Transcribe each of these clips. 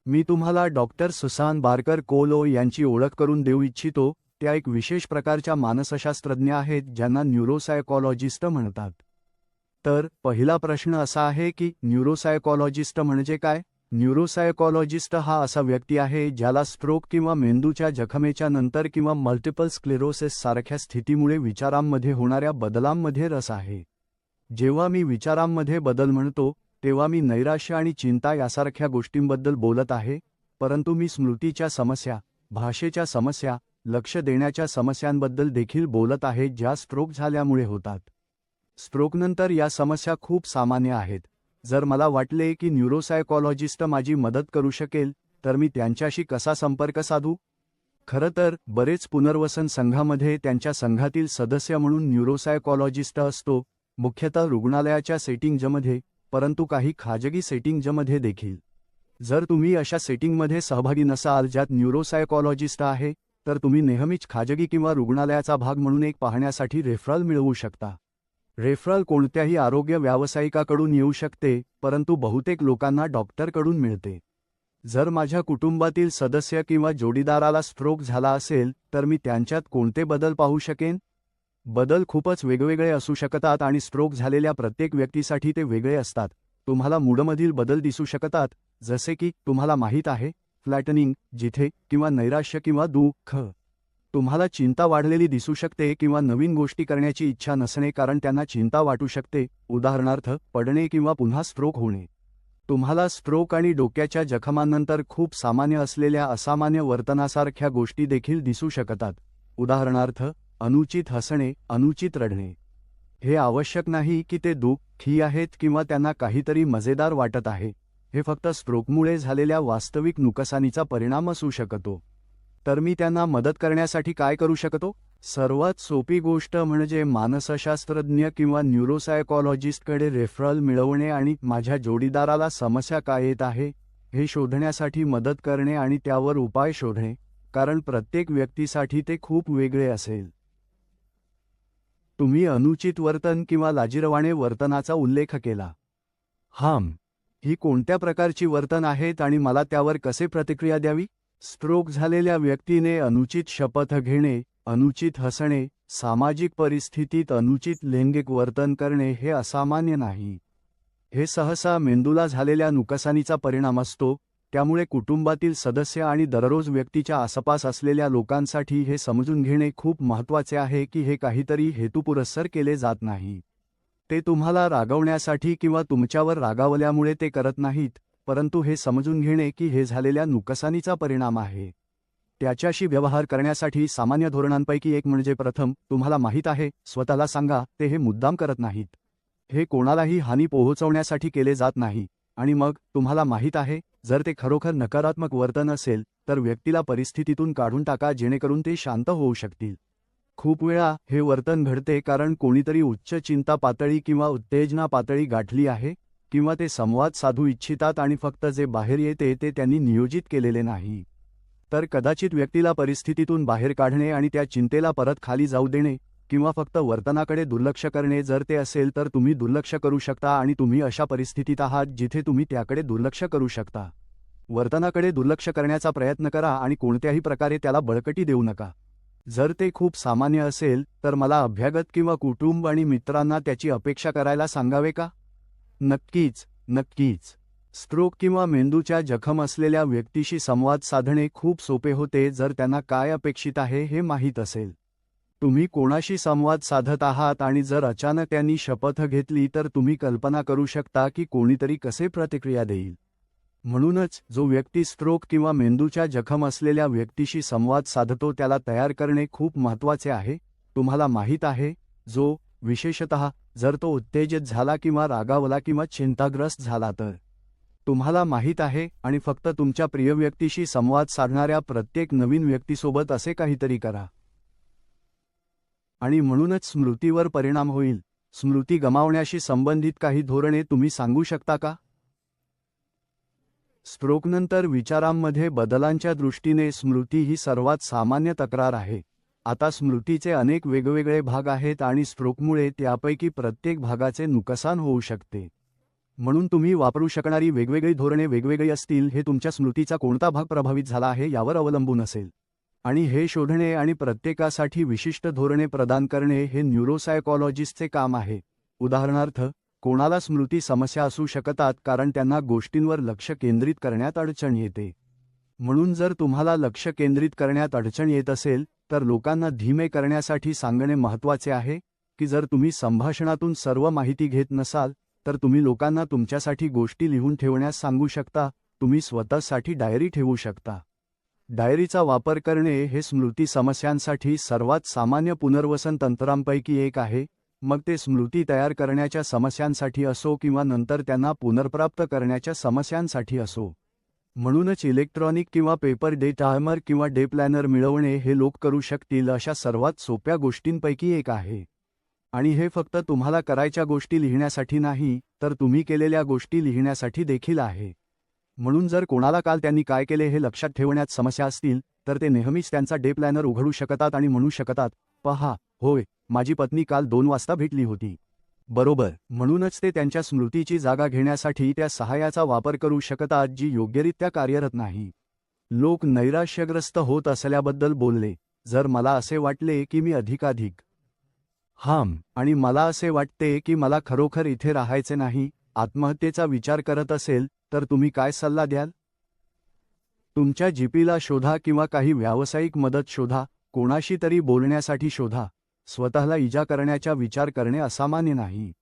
मी तुम्हाला doctor Susan Barker कोलो यांची ओळख करून देऊ इच्छितो. त्या एक विशेष प्रकारच्या मानसशास्त्रज्ञ आहेत ज्यांना न्यूरोसायकॉलॉजिस्ट म्हणतात. तर पहिला प्रश्न असा आहे की न्यूरोसायकॉलॉजिस्ट म्हणजे काय? न्यूरोसायकॉलॉजिस्ट हा असा व्यक्ती आहे ज्याला स्ट्रोक किंवा मेंदूच्या जखमेच्या नंतर किंवा मल्टिपल स्क्लेरोसिस सारख्या स्थितीमुळे विचारांमध्ये होणाऱ्या बदलांमध्ये रस आहे. जेव्हा मी विचारांमध्ये बदल म्हणतो तेव्हा मी नैराश्य आणि चिंता यासारख्या गोष्टींबद्दल बोलत आहे, परंतु मी स्मृतीच्या समस्या, भाषेच्या समस्या, लक्ष देण्याच्या समस्यांबद्दल देखील बोलत आहे ज्या स्ट्रोक झाल्यामुळे होतात. स्ट्रोकनंतर या समस्या खूप सामान्य आहेत. जर मला वाटले की न्यूरोसायकॉलॉजिस्ट माझी मदत करू शकेल तर मी त्यांच्याशी कसा संपर्क साधू? खरं तर बरेच पुनर्वसन संघामध्ये त्यांच्या संघातील सदस्य म्हणून न्यूरोसायकॉलॉजिस्ट असतो, मुख्यतः रुग्णालयाच्या सेटिंगमध्ये, परंतु काही खाजगी सेटिंगमध्ये देखील. जर तुम्ही अशा सेटिंगमध्ये सहभागी नसाल ज्यात न्यूरोसायकॉलॉजिस्ट आहे, तर तुम्ही नेहमीच खाजगी किंवा रुग्णालयाचा भाग म्हणून एक पाहण्यासाठी रेफरल मिळवू शकता. रेफरल कोणत्याही आरोग्य व्यावसायिकाकडून येऊ शकते, परंतु बहुतेक लोकांना डॉक्टरकडून मिळते. जर माझ्या कुटुंबातील सदस्य किंवा जोडीदाराला स्ट्रोक झाला असेल तर मी त्यांच्यात कोणते बदल पाहू शकेन? बदल खूपच वेगवेगळे असू शकतात आणि स्ट्रोक झालेल्या प्रत्येक व्यक्तीसाठी ते वेगळे असतात. तुम्हाला मूडमधील बदल दिसू शकतात, जसे की तुम्हाला माहीत आहे, फ्लॅटनिंग, जिथे किंवा नैराश्य किंवा दुःख. तुम्हाला चिंता वाढलेली दिसू शकते किंवा नवीन गोष्टी करण्याची इच्छा नसणे कारण त्यांना चिंता वाटू शकते, उदाहरणार्थ पडणे किंवा पुन्हा स्ट्रोक होणे. तुम्हाला स्ट्रोक आणि डोक्याच्या जखमांनंतर खूप सामान्य असलेल्या असामान्य वर्तनासारख्या गोष्टी देखील दिसू शकतात, उदाहरणार्थ अनुचित हसणे, अनुचित रडणे. हे आवश्यक नाही की ते दुःखी आहेत किंवा त्यांना काहीतरी मजेदार वाटत आहे. हे फक्त स्ट्रोकमुळे झालेल्या वास्तविक नुकसानीचा परिणाम असू शकतो. तर मी त्यांना मदत करण्यासाठी काय करू शकतो? सर्वात सोपी गोष्ट म्हणजे मानसशास्त्रज्ञ किंवा न्यूरोसायकॉलॉजिस्टकडे रेफरल मिळवणे आणि माझ्या जोडीदाराला समस्या काय येत आहे हे शोधण्यासाठी मदत करणे आणि त्यावर उपाय शोधणे, कारण प्रत्येक व्यक्तीसाठी ते खूप वेगळे असेल. तुम्ही अनुचित वर्तन किंवा लाजिरवाणे वर्तनाचा उल्लेख केला. ही कोणत्या प्रकारची वर्तन आहेत आणि मला त्यावर कसे प्रतिक्रिया द्यावी? स्ट्रोक झालेल्या व्यक्तीने अनुचित शपथ घेणे, अनुचित हसणे, सामाजिक परिस्थितीत अनुचित लैंगिक वर्तन करणे हे असामान्य नाही. हे सहसा मेंदूला झालेल्या नुकसानीचा परिणाम असतो, त्यामुळे कुटुंबातील सदस्य आणि दररोज व्यक्तीच्या आसपास असलेल्या लोकांसाठी हे समजून घेणे खूप महत्त्वाचे आहे की हे काहीतरी हेतुपुरस्सर केले जात नाही. ते तुम्हाला रागवण्यासाठी किंवा तुमच्यावर रागावल्यामुळे ते करत नाहीत, परंतु हे समजून घेणे की हे झालेल्या नुकसानीचा परिणाम आहे. त्याच्याशी व्यवहार करण्यासाठी सामान्य धोरणांपैकी एक म्हणजे प्रथम, तुम्हाला माहीत आहे, स्वतःला सांगा ते हे मुद्दाम करत नाहीत. हे कोणालाही हानी पोहोचवण्यासाठी केले जात नाही. आणि मग तुम्हाला माहीत आहे, जर ते खरोखर नकारात्मक वर्तन असेल तर व्यक्तीला परिस्थितीतून काढून टाका जेणेकरून ते शांत होऊ शकतील. खूप वेळा हे वर्तन घडते कारण कोणीतरी उच्च चिंता पातळी किंवा उत्तेजना पातळी गाठली आहे, किंवा ते संवाद साधू इच्छितात आणि फक्त जे बाहेर येते ते त्यांनी नियोजित केलेले नाही. तर कदाचित व्यक्तीला परिस्थितीतून बाहेर काढणे आणि त्या चिंतेला परत खाली जाऊ देणे, किंवा फक्त वर्तनाकडे दुर्लक्ष करणे जर ते असेल तर तुम्ही दुर्लक्ष करू शकता आणि तुम्ही अशा परिस्थितीत आहात जिथे तुम्ही त्याकडे दुर्लक्ष करू शकता. वर्तनाकडे दुर्लक्ष करण्याचा प्रयत्न करा आणि कोणत्याही प्रकारे त्याला बळकटी देऊ नका. जर ते खूप सामान्य असेल तर मला अभ्यागत किंवा कुटुंब आणि मित्रांना त्याची अपेक्षा करायला सांगावे का? नक्कीच. स्ट्रोक किंवा मेंदूच्या जखम असलेल्या व्यक्तीशी संवाद साधणे खूप सोपे होते जर त्यांना काय अपेक्षित आहे हे माहीत असेल. तुम्ही कोणाशी संवाद साधत आहात आणि जर अचानक त्यांनी शपथ घेतली तर तुम्ही कल्पना करू शकता की कोणीतरी कसे प्रतिक्रिया देईल. म्हणूनच जो व्यक्ती स्ट्रोक किंवा मेंदूच्या जखम असलेल्या व्यक्तीशी संवाद साधतो त्याला तयार करणे खूप महत्त्वाचे आहे. तुम्हाला माहीत आहे, जो विशेषतः जर तो उत्तेजित झाला किंवा रागावला किंवा चिंताग्रस्त झाला तर. तुम्हाला माहीत आहे, आणि फक्त तुमच्या प्रिय व्यक्तीशी संवाद साधणाऱ्या प्रत्येक नवीन व्यक्तीसोबत असे काहीतरी करा. आणि म्हणूनच स्मृतीवर परिणाम होईल. स्मृती गमावण्याशी संबंधित काही धोरणे तुम्ही सांगू शकता का? स्ट्रोकनंतर विचारांमध्ये बदलांच्या दृष्टीने स्मृती ही सर्वात सामान्य तक्रार आहे. आता स्मृतीचे अनेक वेगवेगळे भाग आहेत आणि स्ट्रोकमुळे त्यापैकी प्रत्येक भागाचे नुकसान होऊ शकते. म्हणून तुम्ही वापरू शकणारी वेगवेगळी धोरणे वेगवेगळी असतील हे तुमच्या स्मृतीचा कोणता भाग प्रभावित झाला आहे यावर अवलंबून असेल. आणि हे शोधणे आणि प्रत्येकासाठी विशिष्ट धोरणे प्रदान करणे हे न्यूरोसायकॉलॉजिस्टचे काम आहे. उदाहरणार्थ, कोणाला स्मृती समस्या असू शकतात कारण त्यांना गोष्टींवर लक्ष केंद्रित करण्यात अडचण येते. म्हणून जर तुम्हाला लक्ष केंद्रित करण्यात अडचण येत असेल तर लोकांना धीमे करण्यासाठी सांगणे महत्त्वाचे आहे की जर तुम्ही संभाषणातून सर्व माहिती घेत नसाल तर तुम्ही लोकांना तुमच्यासाठी गोष्टी लिहून ठेवण्यास सांगू शकता. तुम्ही स्वतःसाठी डायरी ठेवू शकता. डायरीचा वापर करणे हे स्मृती समस्यांसाठी सर्वात सामान्य पुनर्वसन तंत्रांपैकी एक आहे, मग ते स्मृती तयार करण्याच्या समस्यांसाठी असो किंवा नंतर त्यांना पुनर्प्राप्त करण्याच्या समस्यांसाठी असो. म्हणूनच इलेक्ट्रॉनिक किंवा पेपर डे टायमर किंवा डे प्लॅनर मिळवणे हे लोक करू शकतील अशा सर्वात सोप्या गोष्टींपैकी एक आहे. आणि हे फक्त तुम्हाला करायच्या गोष्टी लिहिण्यासाठी नाही तर तुम्ही केलेल्या गोष्टी लिहिण्यासाठी देखील आहे. म्हणून जर कोणाला काल त्यांनी काय केले हे लक्षात ठेवण्यात समस्या असतील तर ते नेहमीच त्यांचा डे प्लॅनर उघडू शकतात आणि म्हणू शकतात, पहा, होय, माझी पत्नी काल 2 वाजता भेटली होती. बरोबर. म्हणूनच ते त्यांच्या स्मृतीची जागा घेण्यासाठी त्या सहाय्याचा वापर करू शकतात जी योग्यरित्या कार्यरत नाही. लोक नैराश्यग्रस्त होत असल्याबद्दल बोलले. जर मला असे वाटले की मी अधिकाधिक आणि मला असे वाटते की मला खरोखर इथे राहायचे नाही, आत्महत्येचा विचार करत असेल तर तुम्ही काय सल्ला द्याल? तुमच्या जीपीला शोधा किंवा काही व्यावसायिक मदत शोधा, कोणाशी तरी बोलण्यासाठी शोधा. स्वतःला इजा करण्याचा विचार करणे असामान्य नाही.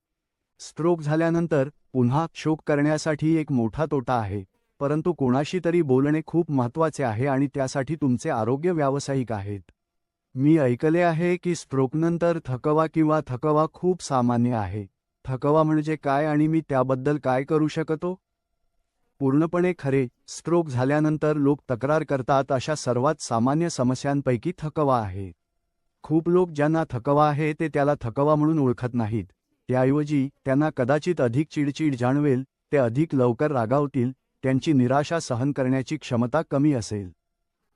स्ट्रोक झाल्यानंतर पुन्हा शोक करण्यासाठी एक मोठा तोटा आहे, परंतु कोणाशी तरी बोलणे खूप महत्त्वाचे आहे आणि त्यासाठी तुमचे आरोग्य व्यावसायिक आहेत. मी ऐकले आहे की स्ट्रोकनंतर थकवा किंवा थकवा खूप सामान्य आहे. थकवा म्हणजे काय आणि मी त्याबद्दल काय करू शकतो? पूर्णपणे खरे, स्ट्रोक झाल्यानंतर लोक तक्रार करतात अशा सर्वात सामान्य समस्यांपैकी थकवा आहे. खूप लोक ज्यांना थकवा आहे ते त्याला थकवा म्हणून ओळखत नाहीत. त्याऐवजी त्यांना कदाचित अधिक चिडचिड जाणवेल, ते अधिक लवकर रागावतील, त्यांची निराशा सहन करण्याची क्षमता कमी असेल.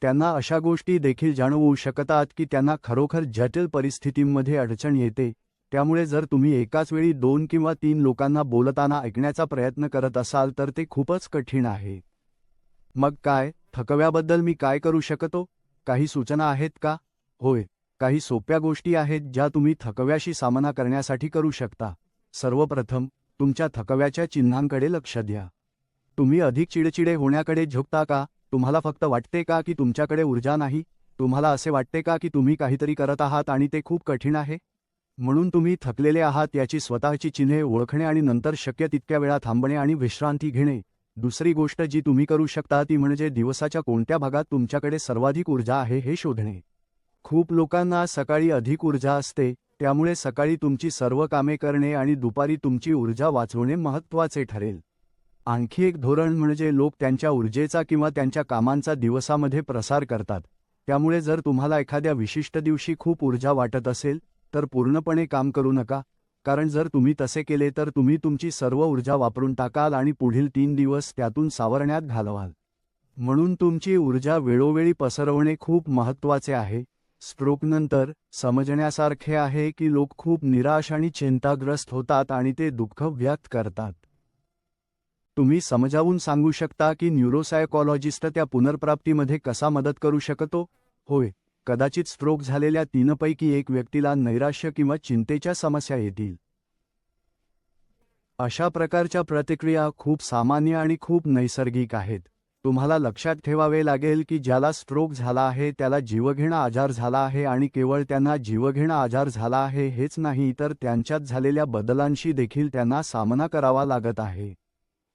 त्यांना अशा गोष्टी देखील जाणवू शकतात की त्यांना खरोखर जटिल परिस्थितींमध्ये अडचण येते. त्यामुळे जर तुम्ही एकाच वेळी 2 किंवा 3 लोकांना बोलताना ऐकण्याचा प्रयत्न करत असाल तर ते खूपच कठीण आहे. मग काय, थकव्याबद्दल मी काय करू शकतो? काही सूचना आहेत का? होय, काही सोप्या गोष्टी आहेत ज्या तुम्ही थकव्याशी सामना करण्यासाठी करू शकता. सर्वप्रथम, तुमच्या थकव्याच्या चिन्हांकडे लक्ष द्या. तुम्ही अधिक चिडचिडे होण्याकडे झुकता का? तुम्हाला फक्त वाटते का की तुमच्याकडे ऊर्जा नाही? तुम्हाला असे वाटते का की तुम्ही काहीतरी करत आहात आणि ते खूप कठीण आहे? म्हणून तुम्ही थकलेले आहात याची स्वतःची चिन्हे ओळखणे आणि नंतर शक्य तितक्या वेळा थांबणे आणि विश्रांती घेणे. दुसरी गोष्ट जी तुम्ही करू शकता ती म्हणजे दिवसाच्या कोणत्या भागात तुमच्याकडे सर्वाधिक ऊर्जा आहे हे शोधणे. खूप लोकांना सकाळी अधिक ऊर्जा असते, त्यामुळे सकाळी तुमची सर्व कामे करणे आणि दुपारी तुमची ऊर्जा वाचवणे महत्त्वाचे ठरेल. आणखी एक धोरण म्हणजे लोक त्यांच्या ऊर्जेचा किंवा त्यांच्या कामांचा दिवसामध्ये प्रसार करतात. त्यामुळे जर तुम्हाला एखाद्या विशिष्ट दिवशी खूप ऊर्जा वाटत असेल तर पूर्णपणे काम करू नका, कारण जर तुम्ही तसे केले तर तुम्ही तुमची सर्व ऊर्जा वापरून टाकाल आणि पुढील 3 दिवस त्यातून सावरण्यात घालवाल. म्हणून तुमची ऊर्जा वेळोवेळी पसरवणे खूप महत्त्वाचे आहे. स्ट्रोकनंतर समजण्यासारखे आहे की लोक खूप निराश आणि चिंताग्रस्त होतात आणि ते दुःख व्यक्त करतात. तुम्ही समजावून सांगू शकता की न्यूरोसायकॉलॉजिस्ट त्या पुनर्प्राप्तीमध्ये कसा मदत करू शकतो? होय, कदाचित स्ट्रोक झालेल्या 3 पैकी 1 व्यक्तीला नैराश्य किंवा चिंतेच्या समस्या येतील. अशा प्रकारच्या प्रतिक्रिया खूप सामान्य आणि खूप नैसर्गिक आहेत. तुम्हाला लक्षात ठेवावे लागेल की ज्याला स्ट्रोक झाला आहे त्याला जीवघेणा आजार झाला आहे आणि केवळ त्यांना जीवघेणा आजार झाला आहे हेच नाही तर त्यांच्यात झालेल्या बदलांशी देखील त्यांना सामना करावा लागत आहे.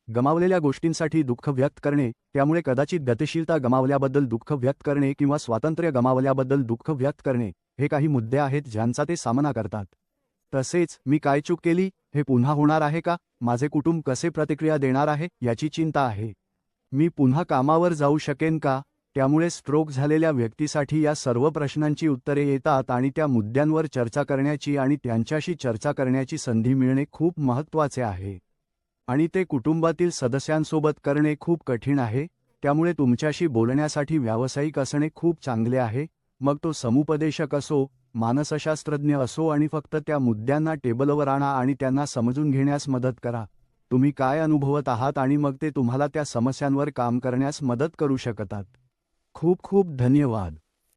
गमावलेल्या गोष्टींसाठी दुःख व्यक्त करणे, त्यामुळे कदाचित गतिशीलता गमावल्याबद्दल दुःख व्यक्त करणे किंवा स्वातंत्र्य गमावल्याबद्दल दुःख व्यक्त करणे, हे काही मुद्दे आहेत ज्यांचा ते सामना करतात. तसेच, मी काय चूक केली, हे पुन्हा होणार आहे का, माझे कुटुंब कसे प्रतिक्रिया देणार आहे याची चिंता आहे. मी पुन्हा कामावर जाऊ शकेन का? त्यामुळे स्ट्रोक झालेल्या व्यक्तीसाठी या सर्व प्रश्नांची उत्तरे येतात आणि त्या मुद्द्यांवर चर्चा करण्याची आणि त्यांच्याशी चर्चा करण्याची संधी मिळणे खूप महत्त्वाचे आहे. आणि ते कुटुंबातील सदस्यांसोबत करणे खूप कठीण आहे, त्यामुळे तुमच्याशी बोलण्यासाठी व्यावसायिक असणे खूप चांगले आहे, मग तो समुपदेशक असो, मानसशास्त्रज्ञ असो आणि फक्त त्या मुद्द्यांना टेबलवर आणा आणि त्यांना समजून घेण्यास मदत करा. तुम्ही काय अनुभवत आहात आणि मग ते तुम्हाला त्या समस्यांवर काम करण्यास मदत करू शकतात. खूप खूप धन्यवाद.